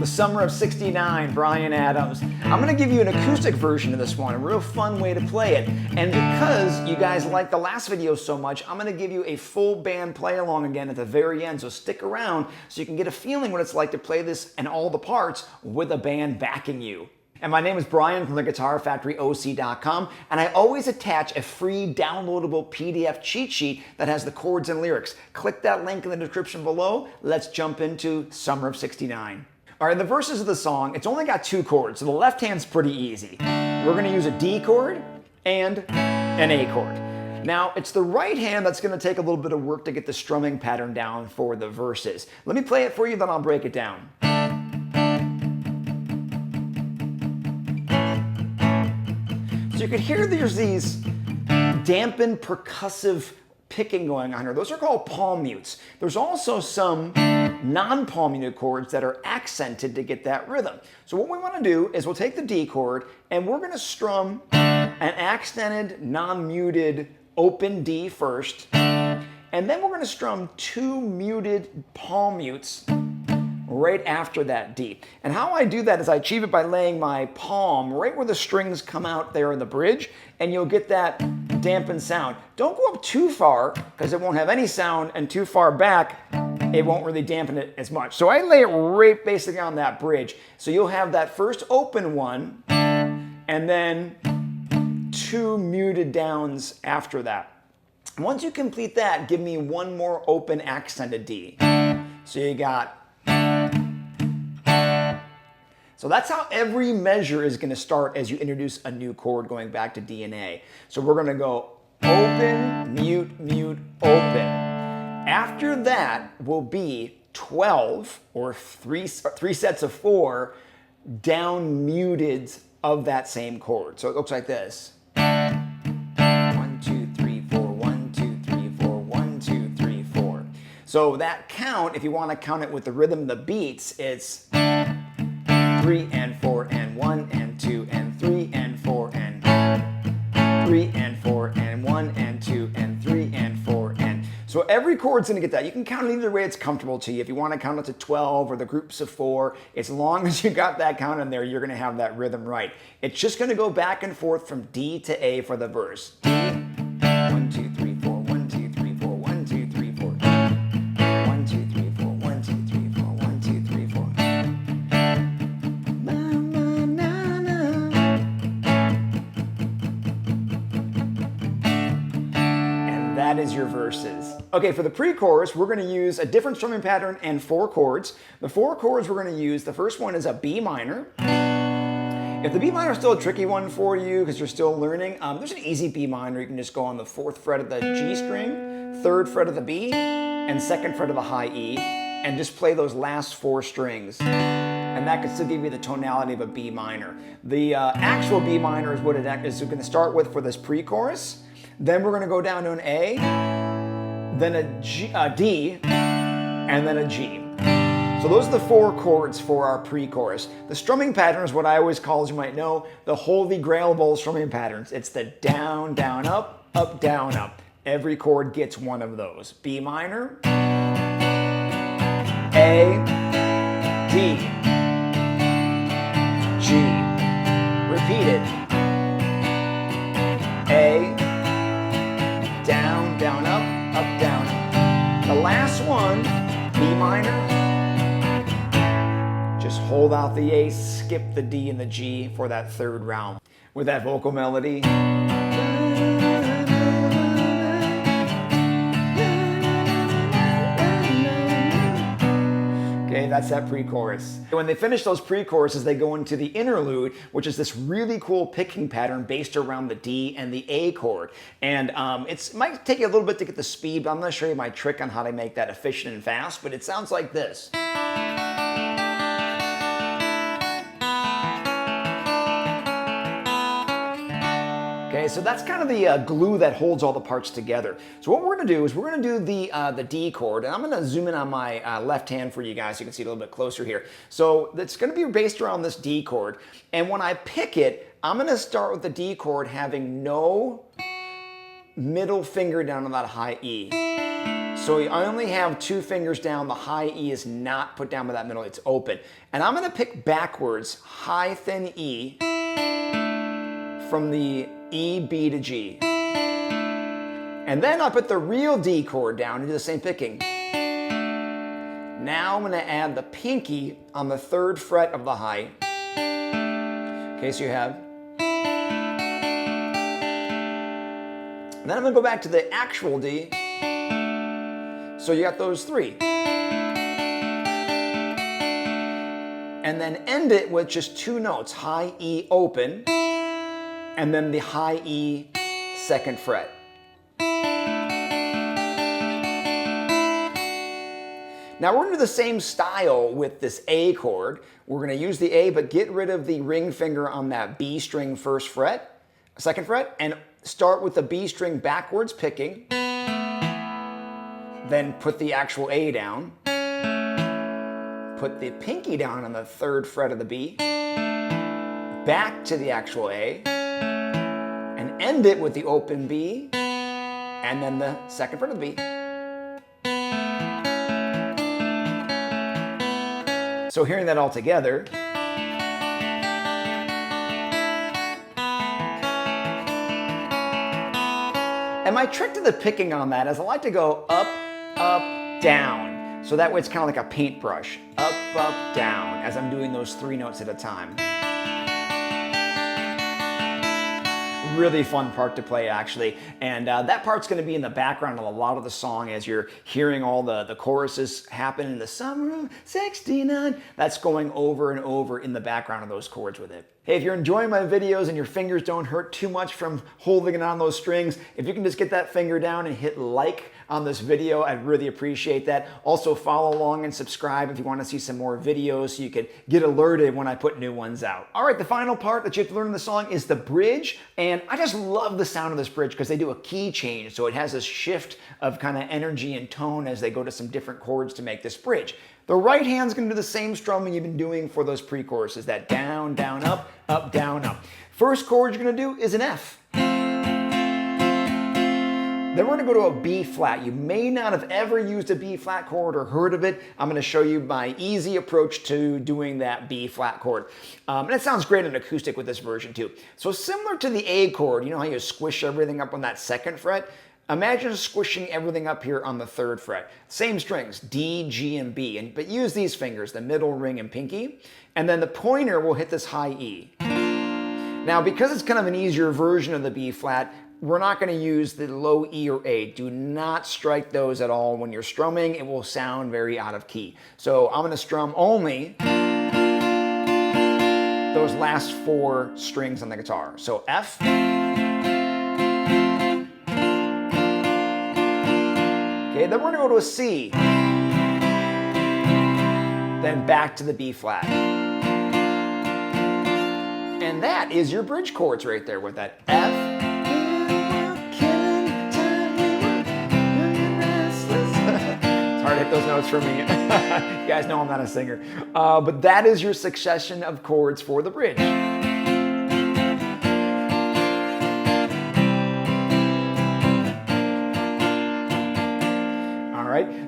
The Summer of '69, Bryan Adams. I'm gonna give you an acoustic version of this one, a real fun way to play it. And because you guys liked the last video so much, I'm gonna give you a full band play along again at the very end, so stick around so you can get a feeling what it's like to play this and all the parts with a band backing you. And my name is Brian from theguitarfactoryoc.com, and I always attach a free downloadable PDF cheat sheet that has the chords and lyrics. Click that link in the description below. Let's jump into Summer of '69. All right, the verses of the song, it's only got 2 chords, so the left hand's pretty easy. We're gonna use a D chord and an A chord. Now, it's the right hand that's gonna take a little bit of work to get the strumming pattern down for the verses. Let me play it for you, then I'll break it down. So you can hear there's these dampened percussive picking going on here. Those are called palm mutes. There's also some non-palm muted chords that are accented to get that rhythm. So what we want to do is we'll take the D chord and we're going to strum an accented, non-muted open D first, and then we're going to strum 2 muted palm mutes right after that D. And how I do that is I achieve it by laying my palm right where the strings come out there in the bridge, and you'll get that dampened sound. Don't go up too far because it won't have any sound, and too far back it won't really dampen it as much. So I lay it right basically on that bridge. So you'll have that first open one and then 2 muted downs after that. Once you complete that, give me one more open accented D. So you got. So that's how every measure is going to start as you introduce a new chord going back to D and A. So we're going to go open, mute, mute, open. After that will be 12 or three sets of 4 down muted of that same chord. So it looks like this. 1, 2, 3, 4, 1, 2, 3, 4, 1, 2, 3, 4. So that count, if you want to count it with the rhythm and the beats, it's 3 and 4 and 1 and 2 and 3 and 4 and 3 and 4 and 1 and 2 and 3 and 4 and. So every chord's gonna get that. You can count it either way it's comfortable to you. If you want to count it to 12 or the groups of 4, as long as you got that count in there, you're gonna have that rhythm right. It's just gonna go back and forth from D to A for the verse. D, 1, 2, 3, 4, 1, 2, 3, 4, 1, 2, 3, 4. 1, 2, 3, 4, 1, 2, 3, 4, 1, 2, 3, 4. That is your verses. Okay, for the pre-chorus, we're going to use a different strumming pattern and 4 chords. The 4 chords we're going to use, the first one is a B minor. If the B minor is still a tricky one for you because you're still learning, there's an easy B minor. You can just go on the 4th fret of the G string, 3rd fret of the B, and 2nd fret of the high E, and just play those last 4 strings. And that can still give you the tonality of a B minor. The actual B minor is what it is going to start with for this pre-chorus. Then we're going to go down to an A, then a D, and then a G. So those are the 4 chords for our pre-chorus. The strumming pattern is what I always call, as you might know, the holy grail of all strumming patterns. It's the down, down, up, up, down, up. Every chord gets one of those. B minor, A, D, G. Repeated. A, down, down, up, down. The last one, B minor, just hold out the A, skip the D and the G for that 3rd round. With that vocal melody. Okay, that's that pre-chorus. When they finish those pre-choruses, they go into the interlude, which is this really cool picking pattern based around the D and the A chord. And it might take you a little bit to get the speed, but I'm going to show you my trick on how to make that efficient and fast, but it sounds like this. Okay, so that's kind of the glue that holds all the parts together. So what we're going to do is we're going to do the D chord, and I'm going to zoom in on my left hand for you guys so you can see it a little bit closer here. So it's going to be based around this D chord, and when I pick it, I'm going to start with the D chord having no middle finger down on that high E. So I only have 2 fingers down. The high E is not put down by that middle, it's open. And I'm gonna pick backwards, high thin E, from the E, B to G. And then I'll put the real D chord down and do the same picking. Now I'm gonna add the pinky on the 3rd fret of the high. Okay, so you have. And then I'm gonna go back to the actual D. So you got those 3. And then end it with just 2 notes, high E open, and then the high E 2nd fret. Now we're gonna do the same style with this A chord. We're gonna use the A, but get rid of the ring finger on that B string 1st fret, 2nd fret, and start with the B string backwards picking, then put the actual A down, put the pinky down on the 3rd fret of the B, back to the actual A, and end it with the open B, and then the 2nd fret of the B. So hearing that all together, and my trick to the picking on that is I like to go up, up, down. So that way it's kind of like a paintbrush. Up, up, down, as I'm doing those 3 notes at a time. Really fun part to play, actually. And that part's going to be in the background of a lot of the song as you're hearing all the choruses happen in the summer of '69. That's going over and over in the background of those chords with it. Hey, if you're enjoying my videos and your fingers don't hurt too much from holding it on those strings, if you can just get that finger down and hit like on this video, I'd really appreciate that. Also, follow along and subscribe if you want to see some more videos so you can get alerted when I put new ones out. All right, the final part that you have to learn in the song is the bridge, and I just love the sound of this bridge because they do a key change, so it has this shift of kind of energy and tone as they go to some different chords to make this bridge. The right hand's gonna do the same strumming you've been doing for those pre-choruses, that down, down, up, down, up. First chord you're gonna do is an F. Then we're gonna go to a B flat. You may not have ever used a B flat chord or heard of it. I'm gonna show you my easy approach to doing that B flat chord. And it sounds great in acoustic with this version too. So similar to the A chord, you know how you squish everything up on that 2nd fret? Imagine squishing everything up here on the 3rd fret. Same strings, D, G, and B, but use these fingers, the middle ring and pinky, and then the pointer will hit this high E. Now, because it's kind of an easier version of the B flat, we're not going to use the low E or A. Do not strike those at all when you're strumming. It will sound very out of key. So I'm going to strum only those last 4 strings on the guitar. So F, okay, then we're gonna go to a C, then back to the B flat. And that is your bridge chords right there with that F. It's hard to hit those notes for me. You guys know I'm not a singer. But that is your succession of chords for the bridge.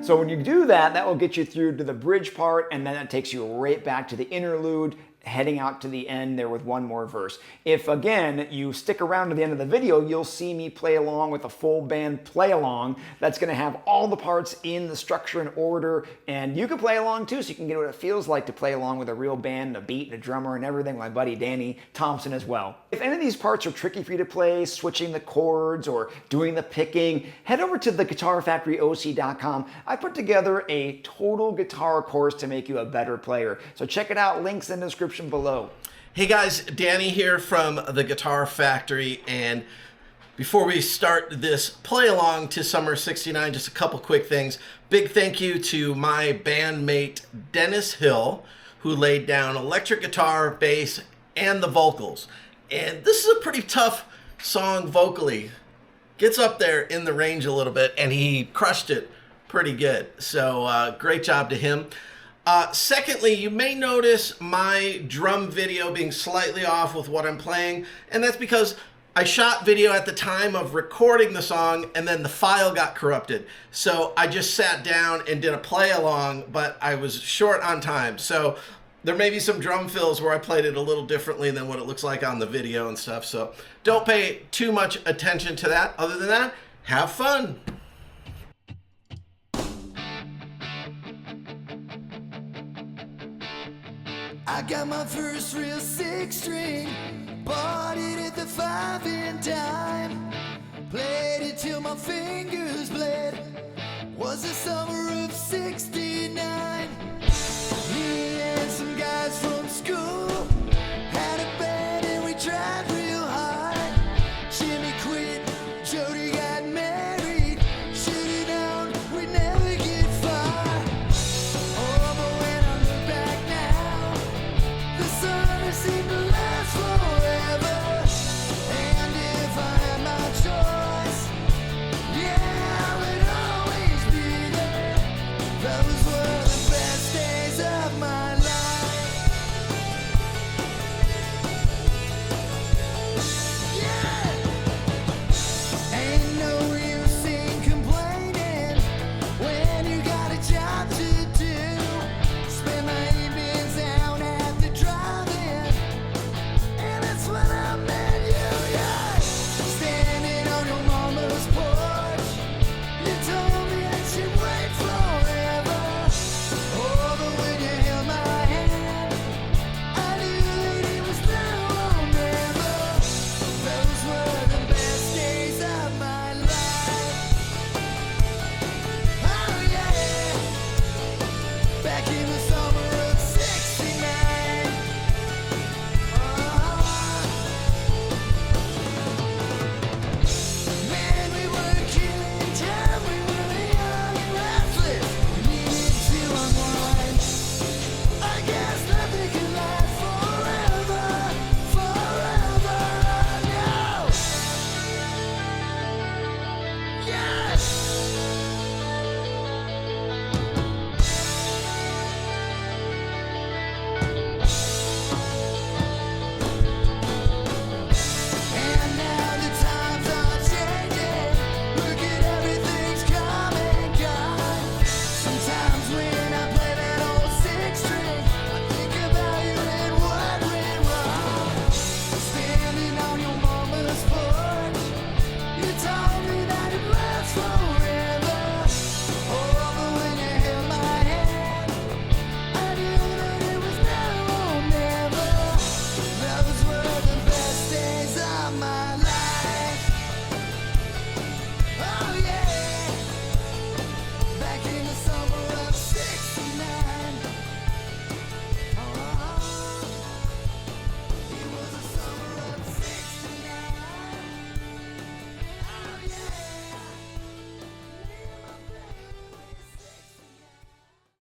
So when you do that, that will get you through to the bridge part, and then that takes you right back to the interlude, heading out to the end there with one more verse. If, again, you stick around to the end of the video, you'll see me play along with a full band play along that's going to have all the parts in the structure and order, and you can play along too, so you can get what it feels like to play along with a real band, a beat, and a drummer, and everything, my buddy Danny Thompson as well. If any of these parts are tricky for you to play, switching the chords or doing the picking, head over to theguitarfactoryoc.com. I put together a total guitar course to make you a better player. So check it out, links in the description below. Hey guys, Danny here from The Guitar Factory, and before we start this play along to Summer '69, just a couple quick things. Big thank you to my bandmate Dennis Hill, who laid down electric guitar, bass, and the vocals. And this is a pretty tough song vocally. Gets up there in the range a little bit, and he crushed it pretty good. So great job to him. Secondly, you may notice my drum video being slightly off with what I'm playing, and that's because I shot video at the time of recording the song, and then the file got corrupted. So I just sat down and did a play along, but I was short on time. So there may be some drum fills where I played it a little differently than what it looks like on the video and stuff. So don't pay too much attention to that. Other than that, have fun. I got my first real 6-string, bought it at the 5 and dime, played it till my fingers bled, was the summer of '69.